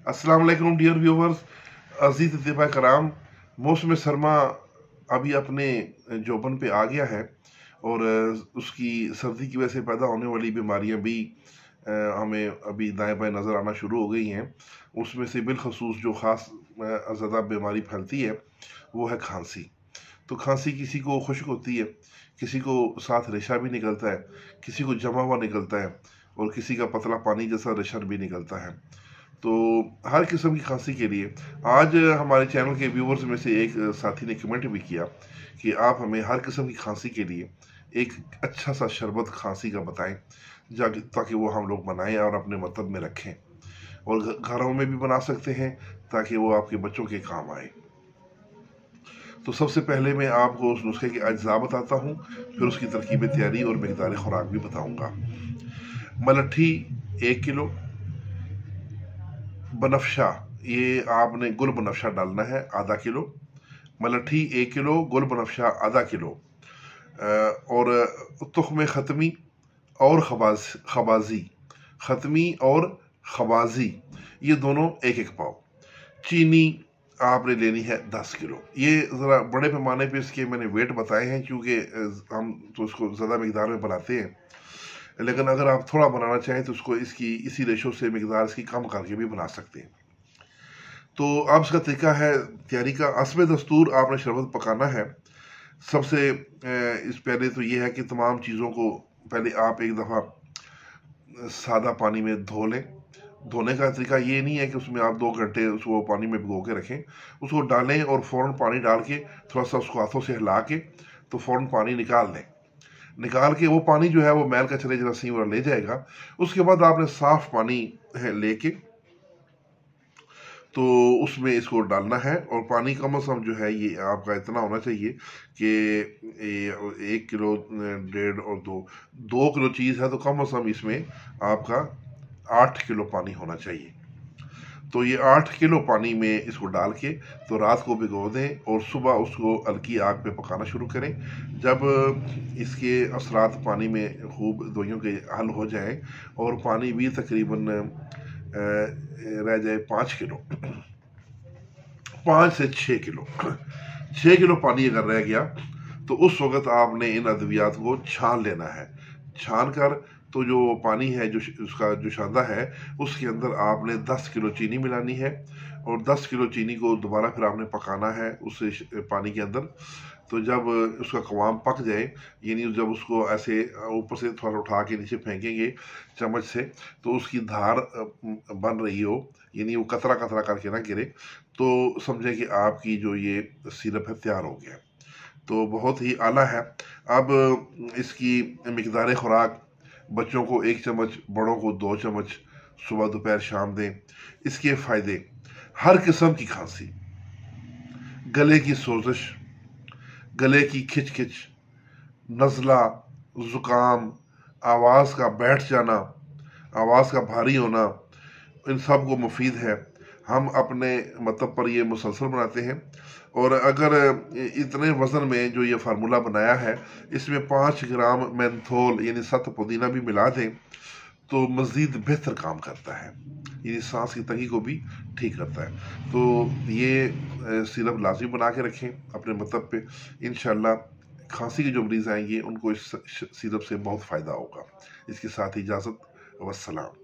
अस्सलाम वालेकुम dear viewers, अजीज अतिबा कराम। मौसम सरमा अभी अपने जोबन पे आ गया है और उसकी सर्दी की वजह से पैदा होने वाली बीमारियां भी हमें अभी दाएं बाएं नज़र आना शुरू हो गई हैं। उसमें से बिलखसूस जो ख़ास ज़्यादा बीमारी फैलती है वो है खांसी। तो खांसी किसी को खुश्क होती है, किसी को साथ रेशा भी निकलता है, किसी को जमा हुआ निकलता है और किसी का पतला पानी जैसा रेशा भी निकलता है। तो हर किस्म की खांसी के लिए आज हमारे चैनल के व्यूवर्स में से एक साथी ने कमेंट भी किया कि आप हमें हर किस्म की खांसी के लिए एक अच्छा सा शरबत खांसी का बताएं ताकि वो हम लोग बनाएं और अपने मतलब में रखें और घरों में भी बना सकते हैं ताकि वो आपके बच्चों के काम आए। तो सबसे पहले मैं आपको उस नुस्खे के अज्जा बताता हूँ, फिर उसकी तरकीब तैयारी और मकदार खुराक भी बताऊँगा। मलट्ठी 1 किलो, बनफशा ये आपने गुल बनफशा डालना है आधा किलो, मलट्ठी 1 किलो, गुल बनफशा आधा किलो, और तुख्म ख़त्मी और खबाजी, ख़त्मी और खबाजी ये दोनों 1-1 पाव। चीनी आपने लेनी है 10 किलो। ये ज़रा बड़े पैमाने पे इसके मैंने वेट बताए हैं क्योंकि हम तो उसको ज़्यादा मकदार में बनाते हैं, लेकिन अगर आप थोड़ा बनाना चाहें तो उसको इसी रेशो से मकदार इसकी कम करके भी बना सकते हैं। तो अब इसका तरीका है तैयारी का। असब दस्तूर आपने शरबत पकाना है। सबसे इस पहले तो ये है कि तमाम चीज़ों को पहले आप एक दफ़ा सादा पानी में धो लें। धोने का तरीका ये नहीं है कि उसमें आप 2 घंटे उसको पानी में भिगो के रखें। उसको डालें और फ़ौरन पानी डाल के थोड़ा सा उसको हाथों से हिला के तो फ़ौरन पानी निकाल लें। निकाल के वो पानी जो है वो मैल का चले जरासीम वाला ले जाएगा। उसके बाद आपने साफ़ पानी लेके तो उसमें इसको डालना है और पानी कम से कम जो है ये आपका इतना होना चाहिए कि 1 किलो 1.5 और 2 किलो चीज़ है तो कम से कम इसमें आपका 8 किलो पानी होना चाहिए। तो ये 8 किलो पानी में इसको डाल के तो रात को भिगो दें और सुबह उसको हल्की आग पे पकाना शुरू करें। जब इसके असरात पानी में खूब दवाइयों के हल हो जाएं और पानी भी तकरीबन रह जाए 5 किलो 5 से 6 किलो 6 किलो पानी अगर रह गया तो उस वक़्त आपने इन अद्वियात को छान लेना है। छान कर तो जो पानी है जो उसका जो शादा है उसके अंदर आपने 10 किलो चीनी मिलानी है और 10 किलो चीनी को दोबारा फिर आपने पकाना है उस पानी के अंदर। तो जब उसका कवाम पक जाए, यानी जब उसको ऐसे ऊपर से थोड़ा उठा के नीचे फेंकेंगे चम्मच से तो उसकी धार बन रही हो, यानी वो कतरा कतरा करके ना गिरे, तो समझे कि आपकी जो ये सिरप है तैयार हो गया। तो बहुत ही आला है। अब इसकी मकदार खुराक बच्चों को 1 चम्मच, बड़ों को 2 चम्मच सुबह दोपहर शाम दें। इसके फ़ायदे: हर किस्म की खांसी, गले की सोजिश, गले की खिच, नज़ला, ज़ुकाम, आवाज़ का बैठ जाना, आवाज़ का भारी होना, इन सब को मुफीद है। हम अपने मतलब पर ये मुसलसल बनाते हैं और अगर इतने वज़न में जो ये फार्मूला बनाया है इसमें 5 ग्राम मेंथोल यानी सत पुदीना भी मिला दें तो मज़ीद बेहतर काम करता है, यानी सांस की तंगी को भी ठीक करता है। तो ये सिरप लाजमी बना के रखें अपने मतलब पे। इंशाअल्लाह खांसी के जो मरीज़ आएंगे उनको इस सिरप से बहुत फ़ायदा होगा। इसके साथ ही इजाज़त, वस्सलाम।